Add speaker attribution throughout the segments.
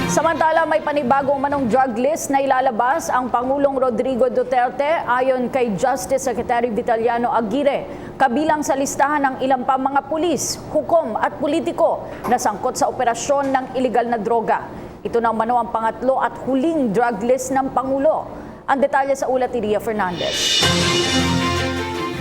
Speaker 1: Samantala, may panibagong manong drug list na ilalabas ang Pangulong Rodrigo Duterte ayon kay Justice Secretary Vitaliano Aguirre. Kabilang sa listahan ng ilang pa mga pulis, hukom at politiko na sangkot sa operasyon ng iligal na droga. Ito na umano ang pangatlo at huling drug list ng Pangulo. Ang detalye sa ulat ni Ria Fernandez.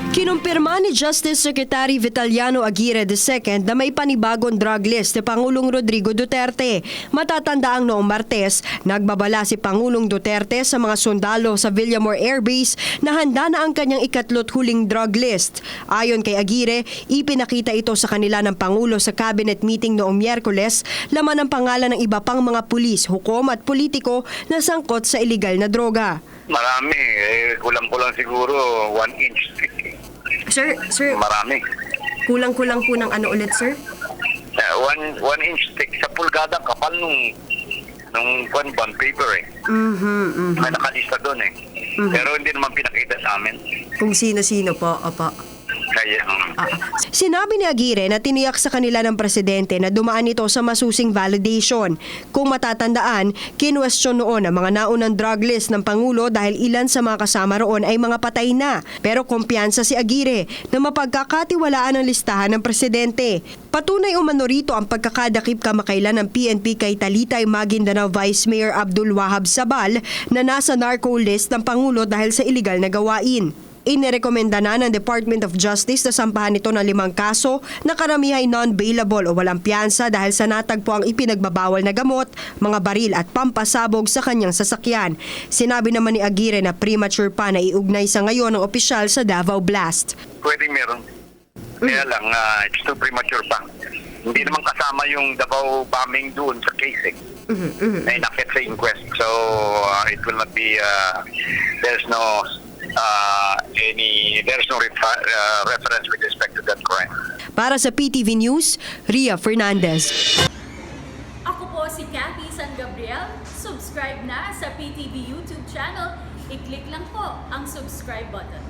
Speaker 2: Kinumpirma ni Justice Secretary Vitaliano Aguirre II na may panibagong drug list ni Pangulong Rodrigo Duterte. Matatanda ang noong Martes, nagbabala si Pangulong Duterte sa mga sundalo sa Villamor Air Base na handa na ang kanyang ikatlot huling drug list. Ayon kay Aguirre, ipinakita ito sa kanila ng Pangulo sa cabinet meeting noong Miyerkules, laman ang pangalan ng iba pang mga pulis, hukom at politiko na sangkot sa iligal na droga.
Speaker 3: Marami. Kulang-kulang siguro 1 inch.
Speaker 2: Sir,
Speaker 3: Marami.
Speaker 2: kulang-kulang po ng ano ulit, sir?
Speaker 3: 1 inch thick sa pulgadang kapal nung bond paper eh. May nakalista doon eh. Pero hindi naman pinakita sa amin.
Speaker 2: Kung sino-sino po, opo.
Speaker 3: Kaya
Speaker 2: Sinabi ni Aguirre na tiniyak sa kanila ng presidente na dumaan ito sa masusing validation. Kung matatandaan, kinwestiyon noon ang mga naunang drug list ng Pangulo dahil ilan sa mga kasama roon ay mga patay na. Pero kumpiyansa si Aguirre na mapagkakatiwalaan ang listahan ng presidente. Patunay umano rito ang pagkakadakip kamakailan ng PNP kay Talitay Maguindanao Vice Mayor Abdul Wahab Sabal na nasa narco list ng Pangulo dahil sa iligal na gawain. Inirekomenda na ng Department of Justice na sampahan ito ng 5 kaso na karamihan ay non-bailable o walang piyansa dahil sa natagpo ang ipinagbabawal na gamot, mga baril at pampasabog sa kanyang sasakyan. Sinabi naman ni Aguirre na premature pa na iugnay sa ngayon ng opisyal sa Davao Blast.
Speaker 3: pwedeng meron. Kaya lang, it's too premature pa. Hindi naman kasama yung Davao bombing doon sa case eh. Na inakit sa inquest. So, it will not be, there's no reference with respect to that crime.
Speaker 2: Para sa PTV News, Ria Fernandez.
Speaker 4: Ako po si Cathy San Gabriel. Subscribe na sa PTV YouTube channel. I-click lang po ang subscribe button.